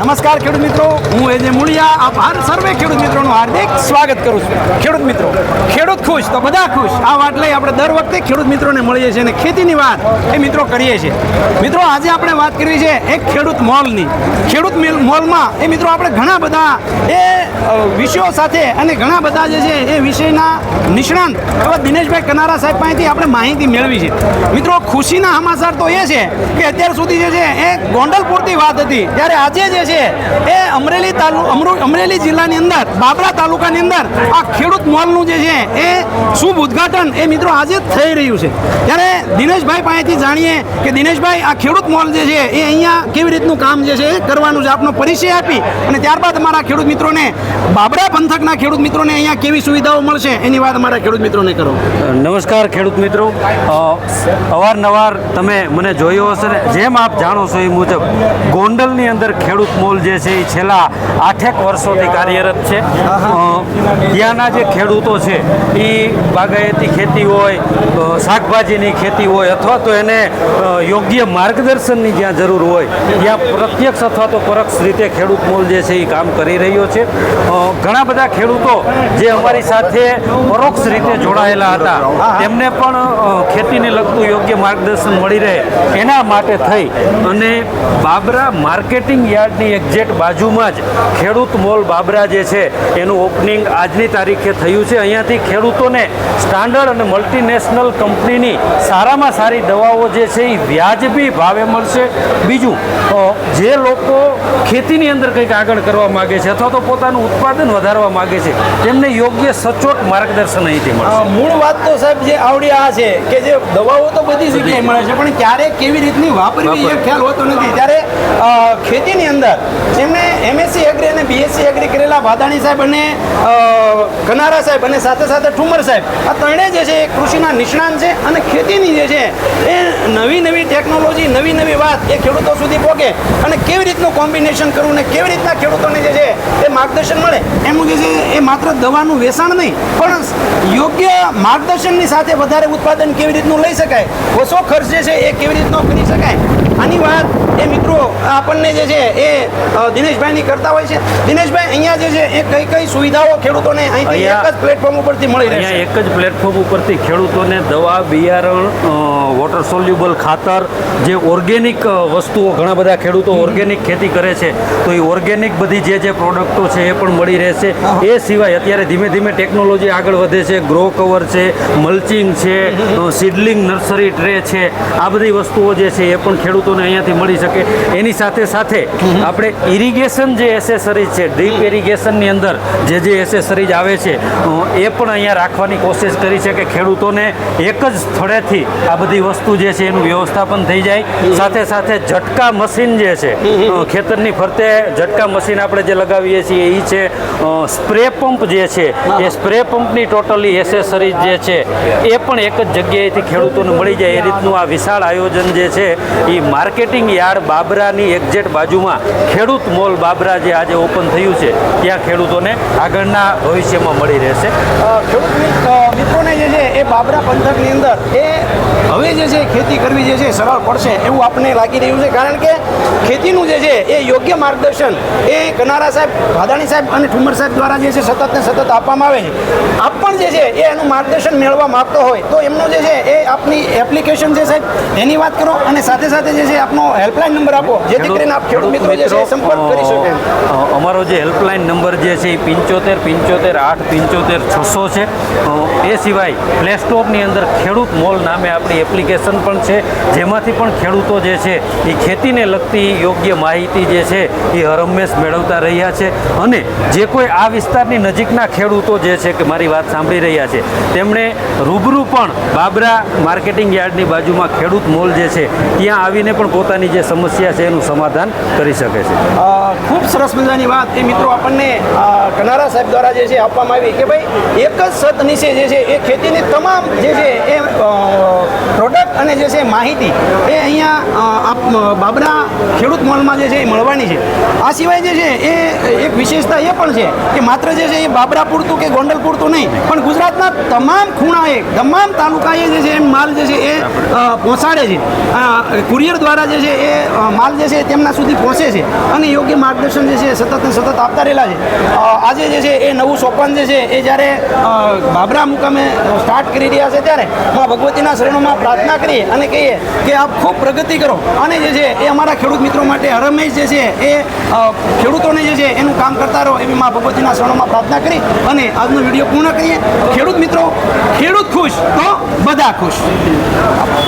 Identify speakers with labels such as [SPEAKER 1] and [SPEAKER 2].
[SPEAKER 1] નમસ્કાર ખેડૂત મિત્રો, હું એજે મૂળિયા આપ સર્વે ખેડૂત મિત્રોનું હાર્દિક સ્વાગત કરું છું. ખેડૂત મિત્રો, ખેડૂત ખુશ તો બધા ખુશ. આ વાત લઈ આપણે દર વખતે ખેડૂત મિત્રોને મળીએ છીએ અને ખેતીની વાત એ મિત્રો કરીએ છીએ. મિત્રો આજે આપણે વાત કરવી છે એક ખેડૂત મોલની. ખેડૂત મોલમાં એ મિત્રો આપણે ઘણા બધા એ વિષયો સાથે અને ઘણા બધા જે છે એ વિષયના નિષ્ણાંત એવા દિનેશભાઈ કનારા સાહેબ પાસેથી આપણે માહિતી મેળવી છે. મિત્રો ખુશીના સમાચાર તો એ છે કે અત્યાર સુધી જે છે એ ગોંડલ પૂરતી વાત હતી, ત્યારે આજે જે છે એ અમરેલી જિલ્લાની અંદર બાબરા તાલુકાની અંદર આ ખેડૂત મોલનું જે છે એ શુભ ઉદ્ઘાટન એ મિત્રો આજે જ થઈ રહ્યું છે. ત્યારે દિનેશભાઈ પાસેથી જાણીએ કે દિનેશભાઈ આ ખેડૂત મોલ જે છે એ અહીંયા કેવી રીતનું કામ જે છે એ કરવાનું છે, આપનો પરિચય આપી અને ત્યારબાદ અમારા ખેડૂત મિત્રોને બાબરા પંથકના ખેડૂત મિત્રોને અહીંયા કેવી સુવિધાઓ મળશે એની વાત અમારા ખેડૂત મિત્રોને કરો.
[SPEAKER 2] નમસ્કાર ખેડૂત મિત્રો, અવારનવાર તમે મને જોયો હશે ને જેમ આપ જાણો છો એ મુજબ ગોંડલની અંદર ખેડૂત મોલ જે છે એ છેલ્લા 8 વર્ષોથી કાર્યરત છે. ત્યાંના જે ખેડૂતો છે એ બાગાયતી ખેતી હોય, શાકભાજીની ખેતી હોય અથવા તો એને યોગ્ય માર્ગદર્શનની જ્યાં જરૂર હોય ત્યાં પ્રત્યક્ષ અથવા તો પરોક્ષ રીતે ખેડૂત મોલ જે છે એ કામ કરી રહ્યો છે. ઘણા બધા ખેડૂતો જે અમારી સાથે પરોક્ષ રીતે જોડાયેલા હતા તેમને પણ ખેતીને લગતું યોગ્ય માર્ગદર્શન મળી રહે એના માટે થઈ અને બાબરા માર્કેટિંગ યાર્ડની એક્ઝેક્ટ બાજુમાં જ ખેડૂત મોલ બાબરા જે છે એનું ઓપનિંગ આજની તારીખે થયું છે. અહીંયાથી ખેડૂતોને સ્ટાન્ડર્ડ અને મલ્ટીનેશનલ કંપનીની સારામાં સારી દવાઓ જે છે એ વ્યાજબી ભાવે મળશે. બીજું, જે લોકો ખેતીની અંદર કંઈક આગળ કરવા માગે છે અથવા તો પોતાનું ઉત્પાદન વધારવા માગે છે તેમને યોગ્ય સચોટ માર્ગદર્શન અહીંથી મળશે.
[SPEAKER 1] મૂળ વાત તો સાહેબ જે આવડી આ છે કે જે દવાઓ તો બધી જગ્યાએ મળે છે પણ ક્યારે કેવી રીતની વાપરવી એ ખ્યાલ હોતો નથી. ત્યારે ખેતીની અંદર જેમણે એમએસસી એગ્રી અને બીએસસી એગ્રી કરેલા વાદાણી સાહેબ અને કનારા સાહેબ અને સાથે સાથે ઠુમર સાહેબ આ ત્રણેય જે છે એ કૃષિના નિષ્ણાંત છે અને ખેતીની જે છે એ નવી ટેકનોલોજી નવી વાત એ ખેડૂતો સુધી પહોંચે અને કેવી રીતનું કોમ્બિનેશન કરવું ને કેવી રીતના ખેડૂતોને જે છે એ માર્ગદર્શન મળે એનું જે છે એ માત્ર દવાનું વેચાણ નહીં પણ યોગ્ય માર્ગદર્શનની સાથે વધારે ઉત્પાદન કેવી રીતનું લઈ શકાય, ઓછો ખર્ચ જે છે એ કેવી રીતનો કરી શકાય, આની વાત એ મિત્રો આપણને જે છે એ દિનેશભાઈની કરતા હોય છે. દિનેશભાઈ અહીંયા જે છે એ કઈ સુવિધાઓ ખેડૂતોને અહીંથી એક જ પ્લેટફોર્મ ઉપરથી મળી રહે છે?
[SPEAKER 2] એક જ પ્લેટફોર્મ ઉપરથી ખેડૂતોને દવા, બિયારણ, વોટર સોલ્યુબલ ખાતર, જે ઓર્ગેનિક વસ્તુઓ, ઘણા બધા ખેડૂતો ઓર્ગેનિક ખેતી કરે છે તો એ ઓર્ગેનિક બધી જે પ્રોડક્ટો છે એ પણ મળી રહેશે. એ સિવાય અત્યારે ધીમે ધીમે ટેકનોલોજી આગળ વધે છે, ગ્રો કવર છે, મલ્ચિંગ છે, સીડલિંગ નર્સરી ટ્રે છે, આ બધી વસ્તુઓ જે છે એ પણ ખેડૂતોને અહીંયાથી મળી શકે. એની સાથે સાથે આપણે ઇરિગેશન જે એસેસરીઝ છે, ડ્રીપ ઇરિગેશનની અંદર જે એસેસરીઝ આવે છે એ પણ અહીંયા રાખવાની કોશિશ કરી છે કે ખેડૂતોને એક જ સ્થળેથી આ બધી વસ્તુ જે છે એનું વ્યવસ્થાપન થઈ જાય. સાથે સાથે ઝટકા મશીન જે છે, ખેતરની ફરતે ઝટકા મશીન આપણે જે લગાવીએ છીએ એ છે. સ્પ્રે પંપ જે છે એ સ્પ્રે પંપની ટોટલી એસેસરીઝ જે છે એ પણ એક જ જગ્યાએથી ખેડૂતોને મળી જાય એ રીતનું આ વિશાળ આયોજન જે છે એ માર્કેટિંગ યાર્ડ બાબરાની એક્ઝેક્ટ બાજુમાં ખેડૂત મોલ બાબરા જે આજે ઓપન થયું છે ત્યાં ખેડૂતોને આગળના ભવિષ્યમાં મળી રહેશે.
[SPEAKER 1] ખેડૂત મિત્રોને જે છે એ બાબરા પંથકની અંદર એ હવે જે છે ખેતી કરવી જે છે સરળ પડશે એવું આપણને લાગી રહ્યું છે, કારણ કે ખેતીનું જે છે એ યોગ્ય માર્ગદર્શન એ કનારા સાહેબ, વાદાણી સાહેબ અને ઠુમર સાહેબ દ્વારા જે છે સતત ને સતત આપવામાં આવે છે. આપ પણ જે છે એ એનું માર્ગદર્શન મેળવવા માંગતો હોય તો એમનો જે છે એ આપની એપ્લિકેશન છે સાહેબ એની વાત કરો અને સાથે સાથે જે છે આપનો હેલ્પલાઇન નંબર આપો જેથી કરીને આપ ખેડૂત મિત્રો જે છે સંપર્ક કરી શકે.
[SPEAKER 2] અમારો જે હેલ્પલાઇન નંબર જે છે એ 75 છે. એ સિવાય પ્લે સ્ટોરની અંદર ખેડૂત મોલ નામે આપણી એપ્લિકેશન પણ છે જેમાંથી પણ ખેડૂતો જે છે એ ખેતીને લગતી યોગ્ય માહિતી જે છે એ હરહંમેશ મેળવતા રહ્યા છે. અને જે કોઈ આ વિસ્તારની નજીકના ખેડૂતો જે છે કે મારી વાત સાંભળી રહ્યા છે તેમણે રૂબરૂ પણ બાબરા માર્કેટિંગ યાર્ડની બાજુમાં ખેડૂત મોલ જે છે ત્યાં આવીને પણ પોતાની જે સમસ્યા છે એનું સમાધાન કરી શકે છે.
[SPEAKER 1] ખૂબ સરસ મજાની વાત એ મિત્રો આપણને કનારા સાહેબ દ્વારા જે છે આપવામાં આવી કે ભાઈ એક જ છત નીચે જે છે એ ખેતીની તમામ જે છે એ પ્રોડક્ટ અને જે છે માહિતી એ અહીંયા બાબરા ખેડૂત મોલમાં જે છે એ મળવાની છે. આ સિવાય જે છે એ એક વિશેષતા એ પણ છે કે માત્ર જે છે એ બાબરા પૂરતું કે ગોંડલ પૂરતું નહીં પણ ગુજરાતના તમામ ખૂણાએ તમામ તાલુકાએ જે છે એ માલ જે છે એ પહોંચાડે છે. કુરિયર દ્વારા જે છે એ માલ જે છે તેમના સુધી પહોંચે છે. અને યોગ્ય માર્ગદર્શન જે છે સતત ને સતત આપતા રહેલા છે. આજે જે છે એ નવું સોપાન જે છે એ જ્યારે બાબરા મુકામે સ્ટાર્ટ કરી રહ્યા છે ત્યારે મા ભગવતીના શરણોમાં પ્રાર્થના કરીએ અને કહીએ કે આપ ખૂબ પ્રગતિ કરો અને જે છે એ અમારા ખેડૂત મિત્રો માટે હરમેશ જે છે એ ખેડૂતોને જે છે એનું કામ કરતા રહો એવી મા ભગવતીના શરણોમાં પ્રાર્થના કરી અને આજનો વિડીયો પૂર્ણ કરીએ. ખેડૂત મિત્રો, ખેડૂત ખુશ તો બધા ખુશ.